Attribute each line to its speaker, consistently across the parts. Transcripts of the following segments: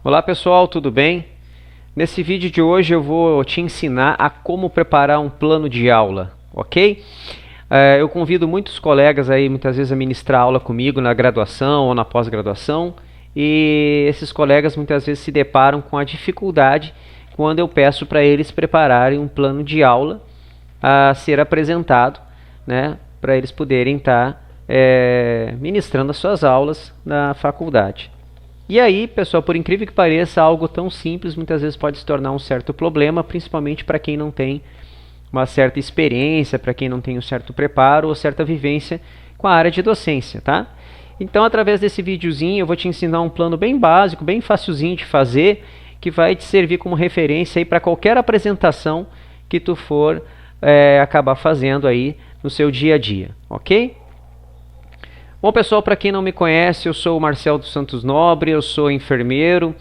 Speaker 1: Olá pessoal, tudo bem? Nesse vídeo de hoje eu vou te ensinar a como preparar um plano de aula, ok? Eu convido muitos colegas aí muitas vezes a ministrar aula comigo na graduação ou na pós-graduação e esses colegas muitas vezes se deparam com a dificuldade quando eu peço para eles prepararem um plano de aula a ser apresentado, né, para eles poderem estar ministrando as suas aulas na faculdade. E aí, pessoal, por incrível que pareça, algo tão simples muitas vezes pode se tornar um certo problema, principalmente para quem não tem uma certa experiência, para quem não tem um certo preparo ou certa vivência com a área de docência, tá? Então, através desse videozinho, eu vou te ensinar um plano bem básico, bem facilzinho de fazer, que vai te servir como referência aí para qualquer apresentação que tu for acabar fazendo aí no seu dia a dia, ok? Bom, pessoal, para quem não me conhece, eu sou o Marcel dos Santos Nobre, eu sou enfermeiro,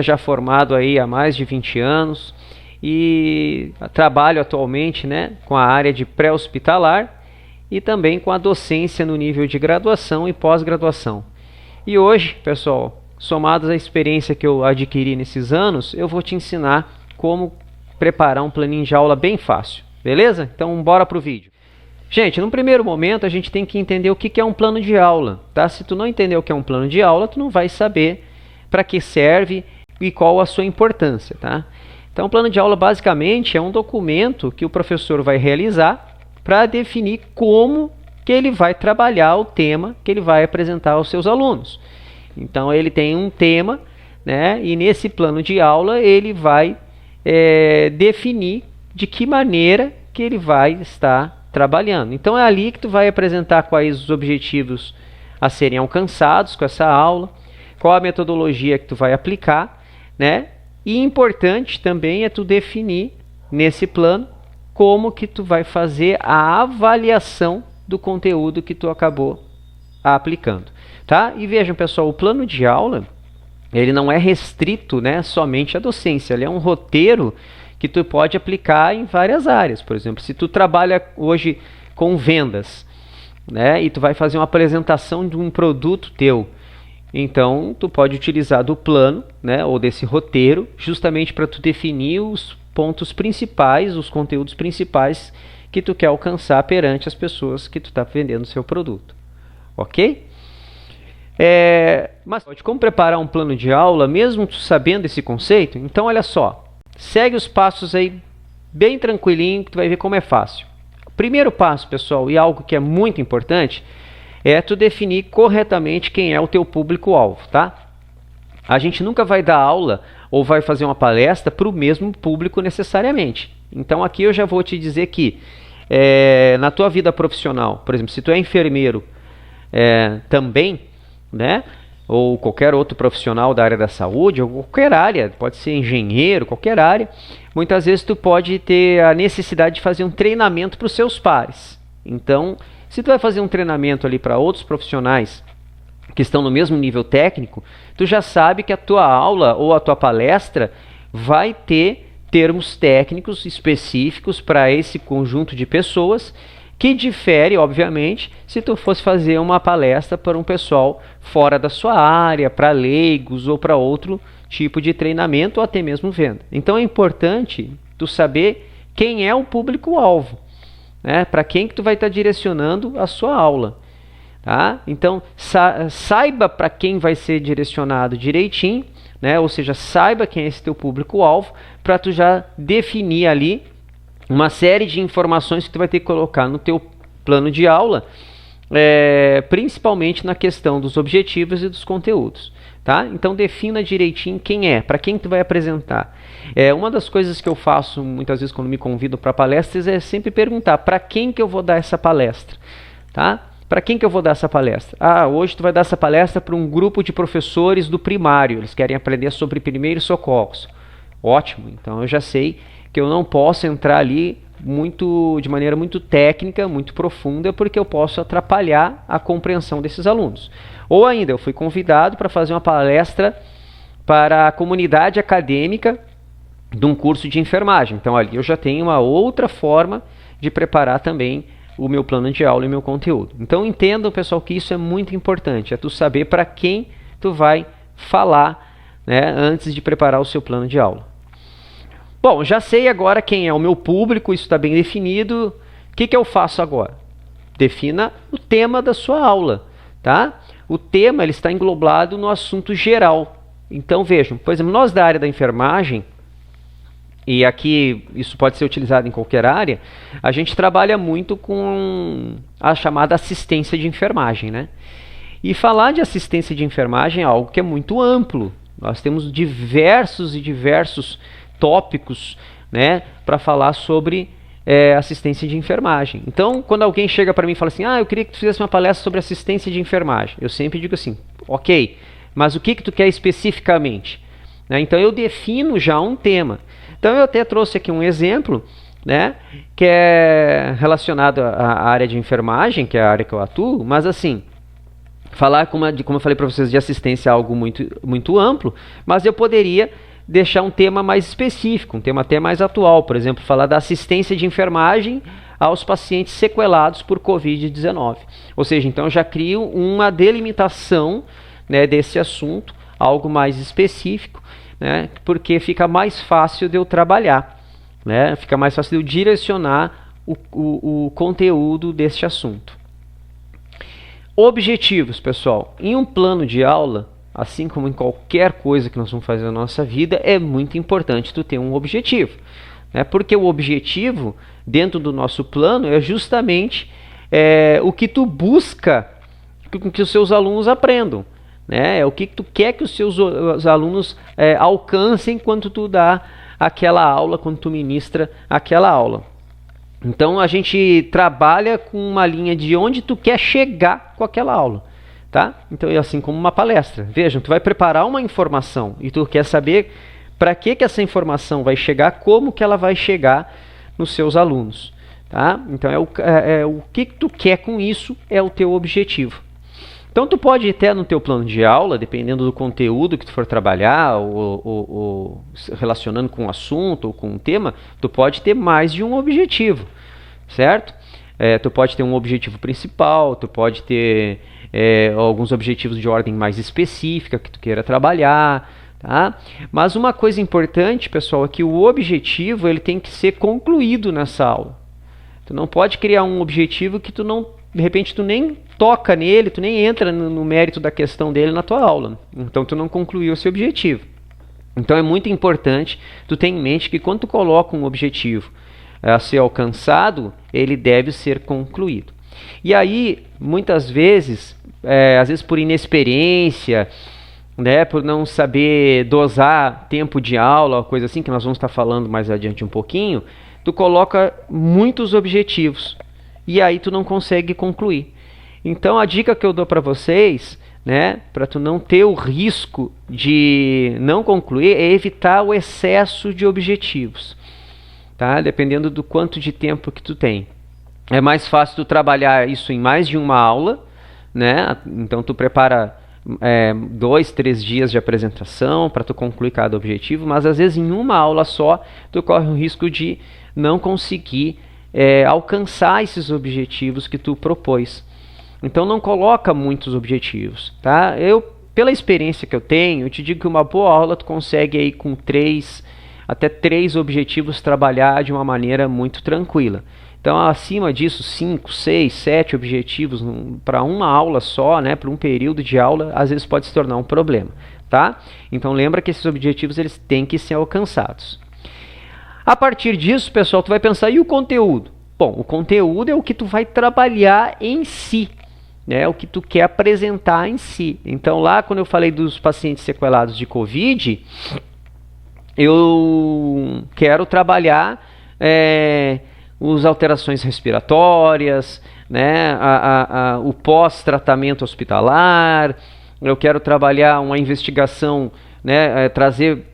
Speaker 1: já formado aí há mais de 20 anos e trabalho atualmente, com a área de pré-hospitalar e também com a docência no nível de graduação e pós-graduação. E hoje, pessoal, somados à experiência que eu adquiri nesses anos, eu vou te ensinar como preparar um planinho de aula bem fácil, beleza? Então, bora pro vídeo. Gente, no primeiro momento a gente tem que entender o que é um plano de aula, tá? Se tu não entender o que é um plano de aula, tu não vai saber para que serve e qual a sua importância, tá? Então, o plano de aula basicamente é um documento que o professor vai realizar para definir como que ele vai trabalhar o tema que ele vai apresentar aos seus alunos. Então, ele tem um tema, e nesse plano de aula ele vai definir de que maneira que ele vai estar trabalhando. Então é ali que tu vai apresentar quais os objetivos a serem alcançados com essa aula, qual a metodologia que tu vai aplicar, E importante também é tu definir nesse plano como que tu vai fazer a avaliação do conteúdo que tu acabou aplicando, tá? E vejam, pessoal, o plano de aula, ele não é restrito, somente à docência, ele é um roteiro que tu pode aplicar em várias áreas. Por exemplo, se tu trabalha hoje com vendas, e tu vai fazer uma apresentação de um produto teu, então tu pode utilizar do plano, ou desse roteiro, justamente para tu definir os pontos principais, os conteúdos principais que tu quer alcançar perante as pessoas que tu está vendendo o seu produto, ok? Mas como preparar um plano de aula, mesmo tu sabendo esse conceito? Então olha só, segue os passos aí bem tranquilinho que tu vai ver como é fácil. O primeiro passo, pessoal, e algo que é muito importante, é tu definir corretamente quem é o teu público-alvo, tá? A gente nunca vai dar aula ou vai fazer uma palestra para o mesmo público necessariamente. Então aqui eu já vou te dizer que na tua vida profissional, por exemplo, se tu é enfermeiro também, ou qualquer outro profissional da área da saúde, ou qualquer área, pode ser engenheiro, qualquer área, muitas vezes tu pode ter a necessidade de fazer um treinamento para os seus pares. Então, se tu vai fazer um treinamento ali para outros profissionais que estão no mesmo nível técnico, tu já sabe que a tua aula ou a tua palestra vai ter termos técnicos específicos para esse conjunto de pessoas, que difere, obviamente, se tu fosse fazer uma palestra para um pessoal fora da sua área, para leigos ou para outro tipo de treinamento ou até mesmo venda. Então é importante tu saber quem é o público-alvo, para quem que tu vai estar direcionando a sua aula. Tá? Então saiba para quem vai ser direcionado direitinho, ou seja, saiba quem é esse teu público-alvo, para tu já definir ali uma série de informações que tu vai ter que colocar no teu plano de aula, principalmente na questão dos objetivos e dos conteúdos, tá? Então defina direitinho quem é, para quem tu vai apresentar. Uma das coisas que eu faço muitas vezes quando me convido para palestras é sempre perguntar para quem que eu vou dar essa palestra, tá? Para quem que eu vou dar essa palestra? Hoje tu vai dar essa palestra para um grupo de professores do primário, eles querem aprender sobre primeiros socorros. Ótimo, então eu já sei que eu não posso entrar ali de maneira muito técnica, muito profunda, porque eu posso atrapalhar a compreensão desses alunos. Ou ainda, eu fui convidado para fazer uma palestra para a comunidade acadêmica de um curso de enfermagem. Então ali eu já tenho uma outra forma de preparar também o meu plano de aula e meu conteúdo. Então entendam, pessoal, que isso é muito importante, é tu saber para quem tu vai falar né, antes de preparar o seu plano de aula. Bom, já sei agora quem é o meu público, isso está bem definido. O que eu faço agora? Defina o tema da sua aula, tá? O tema ele está englobado no assunto geral. Então vejam, por exemplo, nós da área da enfermagem, e aqui isso pode ser utilizado em qualquer área, a gente trabalha muito com a chamada assistência de enfermagem, né? E falar de assistência de enfermagem é algo que é muito amplo. Nós temos diversos tópicos, né, para falar sobre assistência de enfermagem. Então, quando alguém chega para mim e fala assim, eu queria que tu fizesse uma palestra sobre assistência de enfermagem, eu sempre digo assim, ok, mas o que tu quer especificamente? Né? Então, eu defino já um tema. Então, eu até trouxe aqui um exemplo, né, que é relacionado à área de enfermagem, que é a área que eu atuo, mas assim, falar, como eu falei para vocês, de assistência é algo muito amplo, mas eu poderia deixar um tema mais específico, um tema até mais atual, por exemplo, falar da assistência de enfermagem aos pacientes sequelados por Covid-19. Ou seja, então eu já crio uma delimitação, né, desse assunto, algo mais específico, né, porque fica mais fácil de eu trabalhar, né, fica mais fácil de eu direcionar o conteúdo deste assunto. Objetivos, pessoal. Em um plano de aula, assim como em qualquer coisa que nós vamos fazer na nossa vida, é muito importante tu ter um objetivo, né? Porque o objetivo, dentro do nosso plano, é justamente o que tu busca que os seus alunos aprendam, né? É o que tu quer que os alunos alcancem quando tu dá aquela aula, quando tu ministra aquela aula. Então, a gente trabalha com uma linha de onde tu quer chegar com aquela aula. Tá? Então é assim como uma palestra. Vejam, tu vai preparar uma informação e tu quer saber para que essa informação vai chegar, como que ela vai chegar nos seus alunos. Tá? Então o que tu quer com isso é o teu objetivo. Então tu pode até no teu plano de aula, dependendo do conteúdo que tu for trabalhar, ou relacionando com o assunto ou com o tema, tu pode ter mais de um objetivo, certo? Tu pode ter um objetivo principal, tu pode ter alguns objetivos de ordem mais específica que tu queira trabalhar, tá? Mas uma coisa importante, pessoal, é que o objetivo ele tem que ser concluído nessa aula. Tu não pode criar um objetivo que tu não, de repente tu nem toca nele, tu nem entra no mérito da questão dele na tua aula. Então tu não concluiu esse objetivo. Então é muito importante tu ter em mente que quando tu coloca um objetivo a ser alcançado, ele deve ser concluído. E aí, muitas vezes, às vezes por inexperiência, né, por não saber dosar tempo de aula, coisa assim, que nós vamos estar falando mais adiante um pouquinho, tu coloca muitos objetivos e aí tu não consegue concluir. Então a dica que eu dou para vocês, né, para tu não ter o risco de não concluir, é evitar o excesso de objetivos, tá? Dependendo do quanto de tempo que tu tem. É mais fácil tu trabalhar isso em mais de uma aula, né? Então tu prepara 2, 3 dias de apresentação para tu concluir cada objetivo, mas às vezes em uma aula só tu corre o risco de não conseguir alcançar esses objetivos que tu propôs. Então não coloca muitos objetivos, tá? Pela experiência que eu tenho, eu te digo que uma boa aula tu consegue aí com 3 até 3 objetivos trabalhar de uma maneira muito tranquila. Então, acima disso, 5, 6, 7 objetivos para uma aula só, né, para um período de aula, às vezes pode se tornar um problema, tá? Então, lembra que esses objetivos eles têm que ser alcançados. A partir disso, pessoal, tu vai pensar, e o conteúdo? Bom, o conteúdo é o que tu vai trabalhar em si, né, o que tu quer apresentar em si. Então, lá quando eu falei dos pacientes sequelados de Covid, eu quero trabalhar as alterações respiratórias, né, o pós-tratamento hospitalar, eu quero trabalhar uma investigação, né, trazer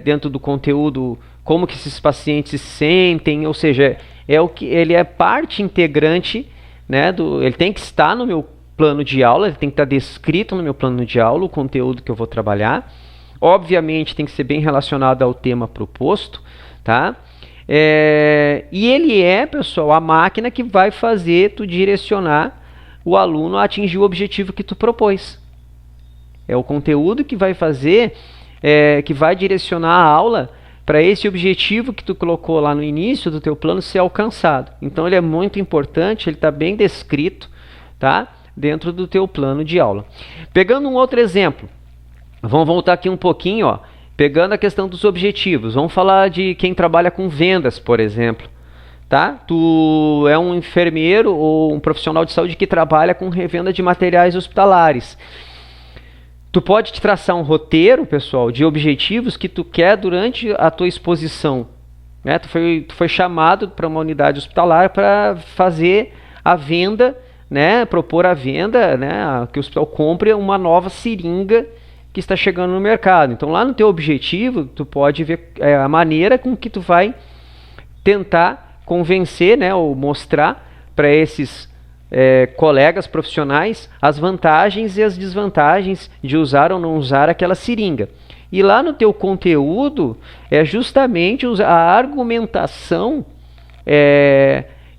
Speaker 1: dentro do conteúdo como que esses pacientes se sentem, ou seja, ele é parte integrante, né, ele tem que estar no meu plano de aula, ele tem que estar descrito no meu plano de aula, o conteúdo que eu vou trabalhar. Obviamente tem que ser bem relacionado ao tema proposto, tá? E ele pessoal, a máquina que vai fazer tu direcionar o aluno a atingir o objetivo que tu propôs. É o conteúdo que vai fazer que vai direcionar a aula para esse objetivo que tu colocou lá no início do teu plano ser alcançado. Então ele é muito importante, ele está bem descrito, tá? Dentro do teu plano de aula. Pegando um outro exemplo, vamos voltar aqui um pouquinho, ó, pegando a questão dos objetivos. Vamos falar de quem trabalha com vendas, por exemplo. Tá? Tu é um enfermeiro ou um profissional de saúde que trabalha com revenda de materiais hospitalares. Tu pode te traçar um roteiro, pessoal, de objetivos que tu quer durante a tua exposição. Né? Tu foi chamado para uma unidade hospitalar para fazer a venda, né? Propor a venda, né? Que o hospital compre uma nova seringa que está chegando no mercado. Então lá no teu objetivo, tu pode ver a maneira com que tu vai tentar convencer, né? Ou mostrar para esses colegas profissionais as vantagens e as desvantagens de usar ou não usar aquela seringa. E lá no teu conteúdo é justamente a argumentação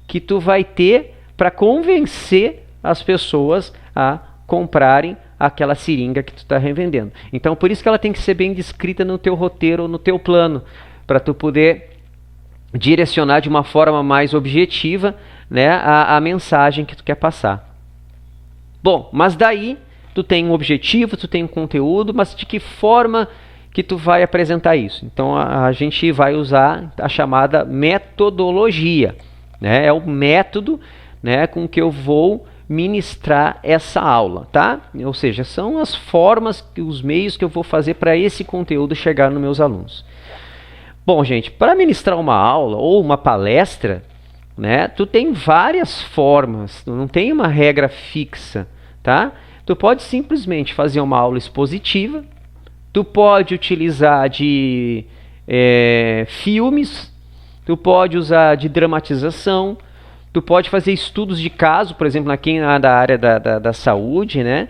Speaker 1: que tu vai ter para convencer as pessoas a comprarem aquela seringa que tu está revendendo. Então por isso que ela tem que ser bem descrita no teu roteiro ou no teu plano, para tu poder direcionar de uma forma mais objetiva, né, a mensagem que tu quer passar. Bom, mas daí tu tem um objetivo, tu tem um conteúdo, mas de que forma que tu vai apresentar isso? Então a gente vai usar a chamada metodologia, né? É o método, né, com que eu vou ministrar essa aula, tá? Ou seja, são as formas, os meios que eu vou fazer para esse conteúdo chegar nos meus alunos. Bom, gente, para ministrar uma aula ou uma palestra, né, tu tem várias formas, tu não tem uma regra fixa, tá? Tu pode simplesmente fazer uma aula expositiva, tu pode utilizar de filmes, tu pode usar de dramatização, tu pode fazer estudos de caso, por exemplo, aqui da área da saúde, né?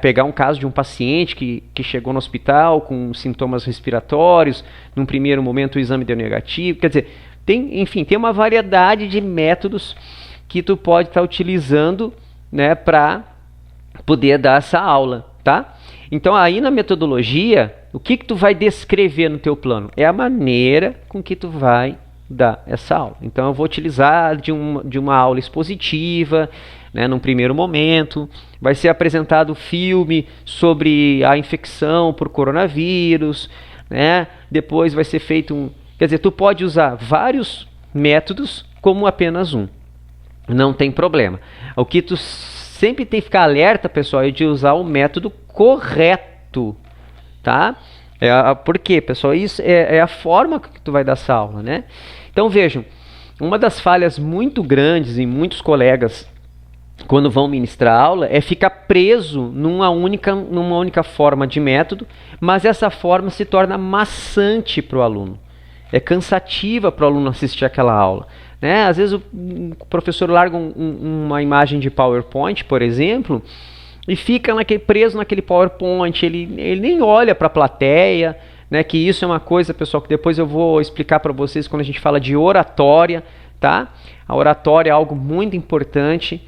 Speaker 1: Pegar um caso de um paciente que chegou no hospital com sintomas respiratórios, num primeiro momento o exame deu negativo, quer dizer, tem uma variedade de métodos que tu pode estar utilizando, né, para poder dar essa aula, tá? Então aí na metodologia, o que tu vai descrever no teu plano? É a maneira com que tu vai dar essa aula. Então eu vou utilizar de uma aula expositiva, né, num primeiro momento, vai ser apresentado filme sobre a infecção por coronavírus, né? Depois vai ser feito quer dizer, tu pode usar vários métodos como apenas um. Não tem problema. O que tu sempre tem que ficar alerta, pessoal, é de usar o método correto, tá? Por quê, pessoal? Isso é a forma que tu vai dar essa aula, né? Então vejam, uma das falhas muito grandes em muitos colegas quando vão ministrar aula é ficar preso numa única forma de método, mas essa forma se torna maçante para o aluno. É cansativa para o aluno assistir aquela aula, né? Às vezes o professor larga uma imagem de PowerPoint, por exemplo, e fica preso naquele PowerPoint, ele nem olha para a plateia, né? Que isso é uma coisa, pessoal, que depois eu vou explicar para vocês quando a gente fala de oratória, tá? A oratória é algo muito importante,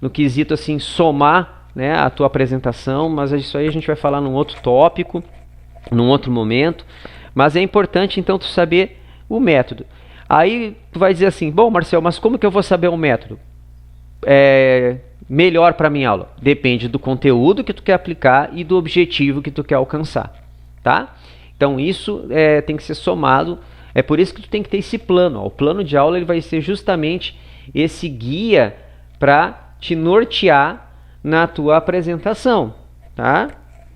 Speaker 1: no quesito assim, somar, né, a tua apresentação, mas isso aí a gente vai falar num outro tópico, num outro momento. Mas é importante então tu saber o método. Aí tu vai dizer assim, bom, Marcel, mas como que eu vou saber o método melhor para minha aula? Depende do conteúdo que tu quer aplicar e do objetivo que tu quer alcançar, tá? Então isso tem que ser somado, é por isso que tu tem que ter esse plano. Ó. O plano de aula ele vai ser justamente esse guia para te nortear na tua apresentação, tá?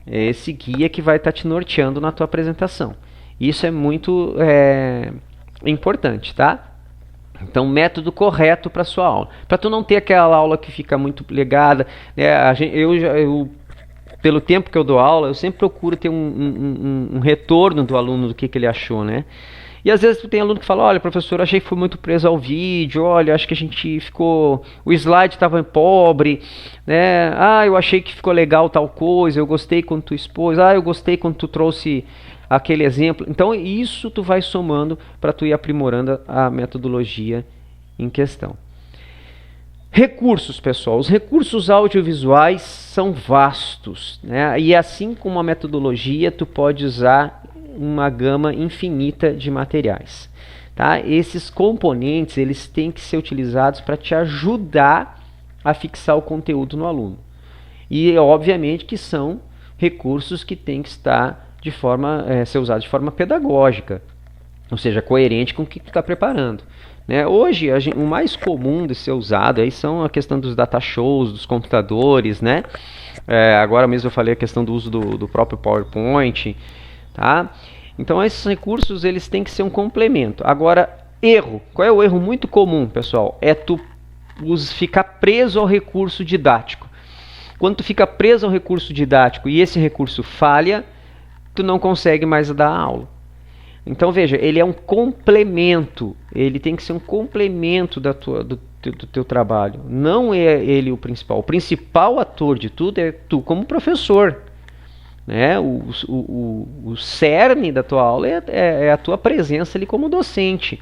Speaker 1: É esse guia que vai estar te norteando na tua apresentação. Isso é muito importante, tá? Então, método correto para sua aula. Para tu não ter aquela aula que fica muito legada, né? Eu, pelo tempo que eu dou aula, eu sempre procuro ter um retorno do aluno do que ele achou, né? E às vezes tem aluno que fala, olha, professor, achei que foi muito preso ao vídeo, olha, acho que a gente ficou... O slide estava pobre, né? Eu achei que ficou legal tal coisa, eu gostei quando tu expôs, eu gostei quando tu trouxe aquele exemplo. Então isso tu vai somando para tu ir aprimorando a metodologia em questão. Recursos, pessoal. Os recursos audiovisuais são vastos, né? E assim como a metodologia, tu pode usar uma gama infinita de materiais. Tá? Esses componentes eles têm que ser utilizados para te ajudar a fixar o conteúdo no aluno. E obviamente que são recursos que têm que estar ser usados de forma pedagógica, ou seja, coerente com o que tu está preparando. Né? Hoje, o mais comum de ser usado aí são a questão dos data shows, dos computadores, né? Agora mesmo eu falei a questão do uso do próprio PowerPoint, tá? Então esses recursos eles têm que ser um complemento. Agora, erro. Qual é o erro muito comum, pessoal? É tu ficar preso ao recurso didático. Quando tu fica preso ao recurso didático e esse recurso falha, tu não consegue mais dar aula. Então veja, ele é um complemento, ele tem que ser um complemento do teu trabalho. Não é ele o principal. O principal ator de tudo é tu como professor. Né? O cerne da tua aula é a tua presença ali como docente.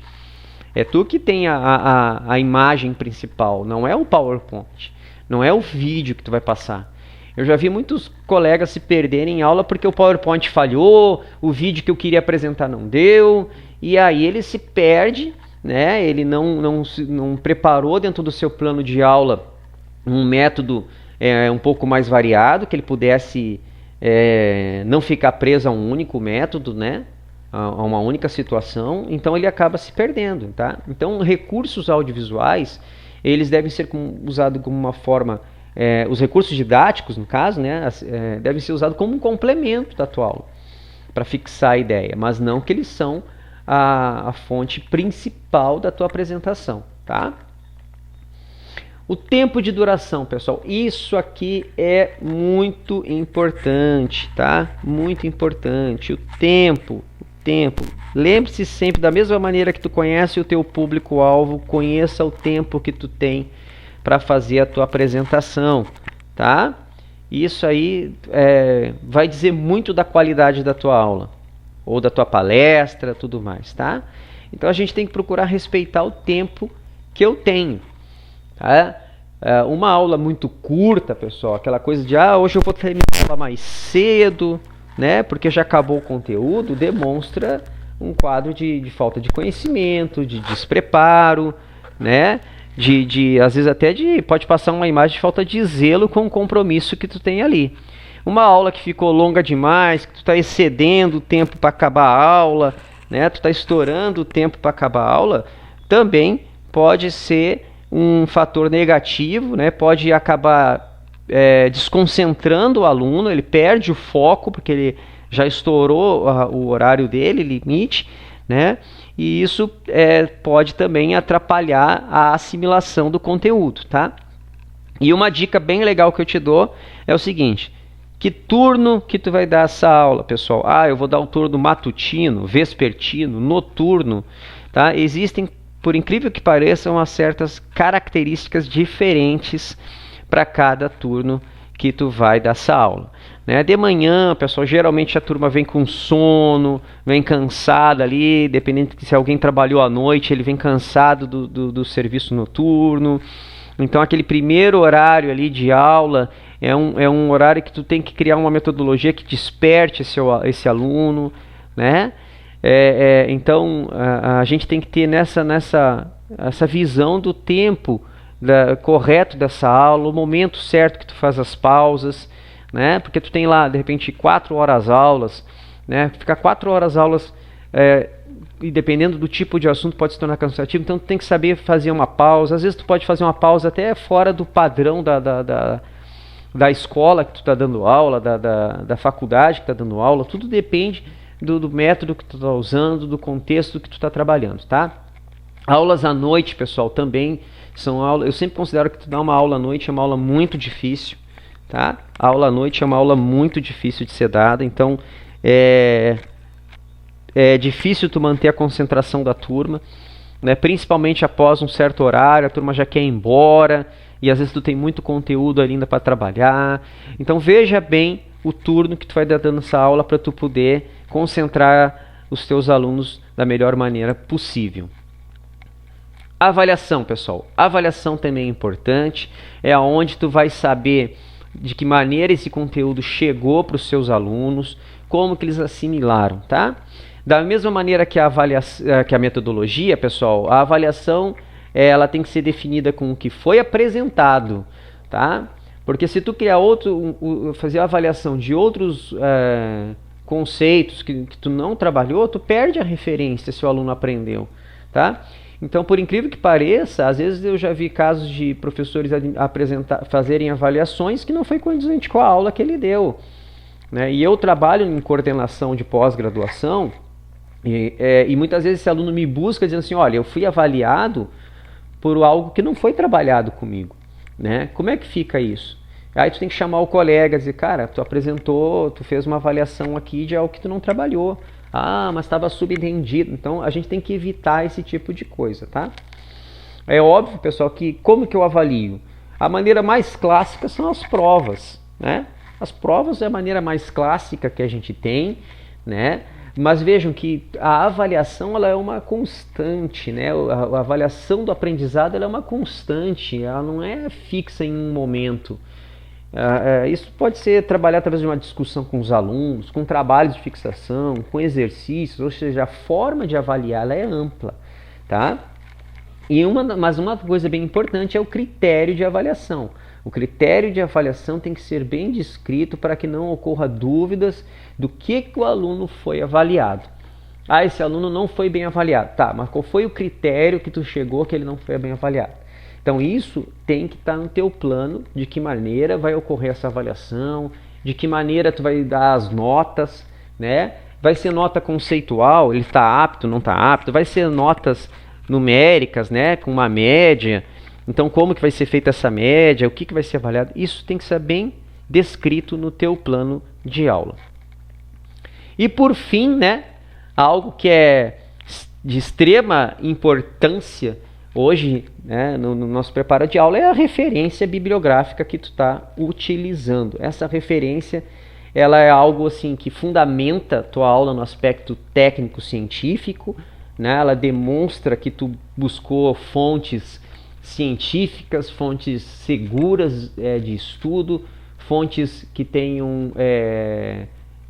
Speaker 1: É tu que tem a imagem principal, não é o PowerPoint, não é o vídeo que tu vai passar. Eu já vi muitos colegas se perderem em aula porque o PowerPoint falhou, o vídeo que eu queria apresentar não deu, e aí ele se perde, né? Ele não preparou dentro do seu plano de aula um método um pouco mais variado, que ele pudesse não ficar preso a um único método, né? A uma única situação, então ele acaba se perdendo. Tá? Então recursos audiovisuais, eles devem ser usados como uma forma... os recursos didáticos, no caso, né, devem ser usados como um complemento da tua aula, para fixar a ideia, mas não que eles são a fonte principal da tua apresentação. Tá? O tempo de duração, pessoal, isso aqui é muito importante, tá? Muito importante. O tempo. Lembre-se sempre, da mesma maneira que tu conhece o teu público-alvo, conheça o tempo que tu tem para fazer a tua apresentação, tá? Isso aí vai dizer muito da qualidade da tua aula, ou da tua palestra, tudo mais, tá? Então a gente tem que procurar respeitar o tempo que eu tenho, tá? Uma aula muito curta, pessoal, aquela coisa de hoje eu vou terminar a aula mais cedo, né? Porque já acabou o conteúdo, demonstra um quadro de falta de conhecimento, de despreparo, né? Às vezes até pode passar uma imagem de falta de zelo com o compromisso que tu tem ali. Uma aula que ficou longa demais, que tu está excedendo o tempo para acabar a aula, né? Tu está estourando o tempo para acabar a aula, também pode ser um fator negativo, né? Pode acabar desconcentrando o aluno, ele perde o foco porque ele já estourou o horário dele, limite, né? E isso pode também atrapalhar a assimilação do conteúdo, tá? E uma dica bem legal que eu te dou é o seguinte: que turno que tu vai dar essa aula, pessoal? Eu vou dar o turno matutino, vespertino, noturno, tá? Existem, por incrível que pareça, umas certas características diferentes para cada turno que tu vai dar essa aula. Né? De manhã, pessoal, geralmente a turma vem com sono, vem cansada ali, dependendo se alguém trabalhou à noite, ele vem cansado do serviço noturno. Então aquele primeiro horário ali de aula é um horário que tu tem que criar uma metodologia que desperte esse aluno, né? Então a gente tem que ter essa visão do tempo correto dessa aula, o momento certo que tu faz as pausas, né? Porque tu tem lá de repente 4 horas aulas, né? Ficar 4 horas aulas e dependendo do tipo de assunto pode se tornar cansativo, então tu tem que saber fazer uma pausa. Às vezes tu pode fazer uma pausa até fora do padrão da escola que tu está dando aula, da faculdade que está dando aula. Tudo depende do método que tu está usando, do contexto que tu está trabalhando, tá? Aulas à noite, pessoal, também são aulas. Eu sempre considero que tu dar uma aula à noite é uma aula muito difícil, tá? A aula à noite é uma aula muito difícil de ser dada, então é difícil tu manter a concentração da turma, né? Principalmente após um certo horário, a turma já quer ir embora e às vezes tu tem muito conteúdo ainda para trabalhar. Então veja bem o turno que tu vai dar dando essa aula para tu poder concentrar os teus alunos da melhor maneira possível. Avaliação, pessoal. Avaliação também é importante. É onde tu vai saber de que maneira esse conteúdo chegou para os seus alunos, como que eles assimilaram, tá? Da mesma maneira que a metodologia, pessoal, a avaliação ela tem que ser definida com o que foi apresentado, tá? Porque se tu criar fazer a avaliação de outros conceitos que tu não trabalhou, tu perde a referência se o aluno aprendeu, tá? Então, por incrível que pareça, às vezes eu já vi casos de professores fazerem avaliações que não foi condizente com a aula que ele deu, né? E eu trabalho em coordenação de pós-graduação e muitas vezes esse aluno me busca dizendo assim, olha, eu fui avaliado por algo que não foi trabalhado comigo, né? Como é que fica isso? Aí tu tem que chamar o colega e dizer, cara, tu fez uma avaliação aqui de algo que tu não trabalhou. Ah, mas estava subentendido. Então a gente tem que evitar esse tipo de coisa, tá? É óbvio, pessoal, que como que eu avalio? A maneira mais clássica são as provas, né? As provas é a maneira mais clássica que a gente tem, né? Mas vejam que a avaliação ela é uma constante, né? A avaliação do aprendizado ela é uma constante, ela não é fixa em um momento. Isso pode ser trabalhar através de uma discussão com os alunos, com trabalhos de fixação, com exercícios, ou seja, a forma de avaliar ela é ampla, tá? Mas uma coisa bem importante é o critério de avaliação. O critério de avaliação tem que ser bem descrito para que não ocorra dúvidas do que o aluno foi avaliado. Ah, esse aluno não foi bem avaliado. Tá, mas qual foi o critério que tu chegou que ele não foi bem avaliado? Então isso tem que estar no teu plano, de que maneira vai ocorrer essa avaliação, de que maneira tu vai dar as notas, né? Vai ser nota conceitual, ele está apto, não está apto, vai ser notas numéricas, né? Com uma média. Então como que vai ser feita essa média, o que vai ser avaliado? Isso tem que ser bem descrito no teu plano de aula. E por fim, né? Algo que é de extrema importância hoje, né, no nosso preparo de aula é a referência bibliográfica que tu está utilizando. Essa referência ela é algo assim que fundamenta a tua aula no aspecto técnico-científico, né? Ela demonstra que tu buscou fontes científicas, fontes seguras de estudo, fontes que tenham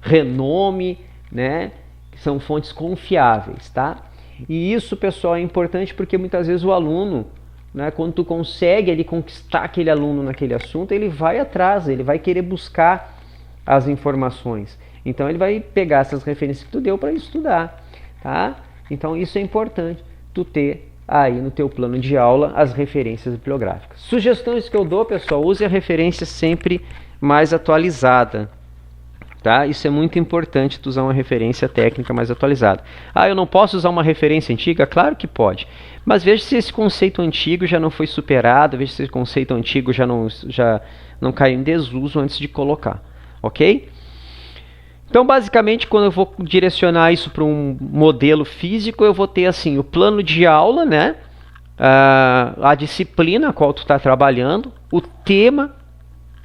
Speaker 1: renome, né? Que são fontes confiáveis, tá? E isso, pessoal, é importante porque muitas vezes o aluno, né, quando tu consegue ele conquistar aquele aluno naquele assunto, ele vai atrás, ele vai querer buscar as informações. Então ele vai pegar essas referências que tu deu para estudar, tá? Então isso é importante, tu ter aí no teu plano de aula as referências bibliográficas. Sugestões que eu dou, pessoal, use a referência sempre mais atualizada. Tá? Isso é muito importante, tu usar uma referência técnica mais atualizada. Ah, eu não posso usar uma referência antiga? Claro que pode. Mas veja se esse conceito antigo já não foi superado, veja se esse conceito antigo já não caiu em desuso antes de colocar. Ok? Então, basicamente, quando eu vou direcionar isso para um modelo físico, eu vou ter assim, o plano de aula, né? A disciplina a qual tu está trabalhando, o tema,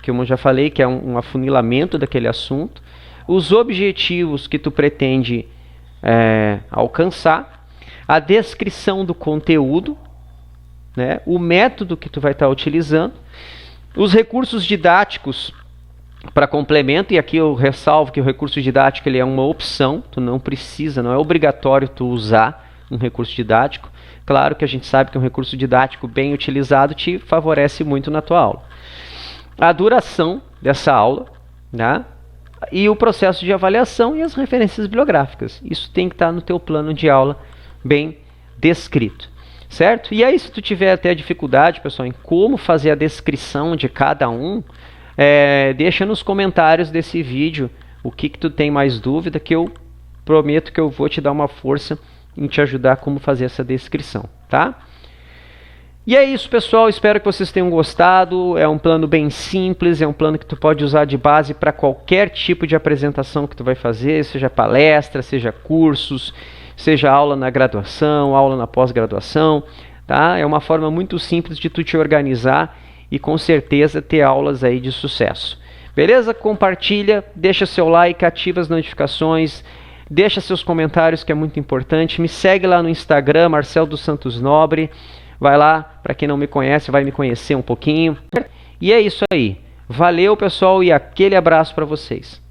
Speaker 1: que eu já falei, que é um afunilamento daquele assunto, os objetivos que tu pretende alcançar, a descrição do conteúdo, né, o método que tu vai estar utilizando, os recursos didáticos para complemento, e aqui eu ressalvo que o recurso didático ele é uma opção, tu não precisa, não é obrigatório tu usar um recurso didático. Claro que a gente sabe que um recurso didático bem utilizado te favorece muito na tua aula. A duração dessa aula, né? E o processo de avaliação e as referências bibliográficas. Isso tem que estar no teu plano de aula bem descrito, certo? E aí, se tu tiver até dificuldade, pessoal, em como fazer a descrição de cada um, deixa nos comentários desse vídeo o que tu tem mais dúvida, que eu prometo que eu vou te dar uma força em te ajudar a como fazer essa descrição, tá? E é isso, pessoal, espero que vocês tenham gostado. É um plano bem simples, é um plano que tu pode usar de base para qualquer tipo de apresentação que tu vai fazer, seja palestra, seja cursos, seja aula na graduação, aula na pós-graduação, tá? É uma forma muito simples de tu te organizar e com certeza ter aulas aí de sucesso. Beleza? Compartilha, deixa seu like, ativa as notificações, deixa seus comentários que é muito importante. Me segue lá no Instagram, Marcelo dos Santos Nobre. Vai lá, para quem não me conhece, vai me conhecer um pouquinho. E é isso aí. Valeu, pessoal, e aquele abraço para vocês.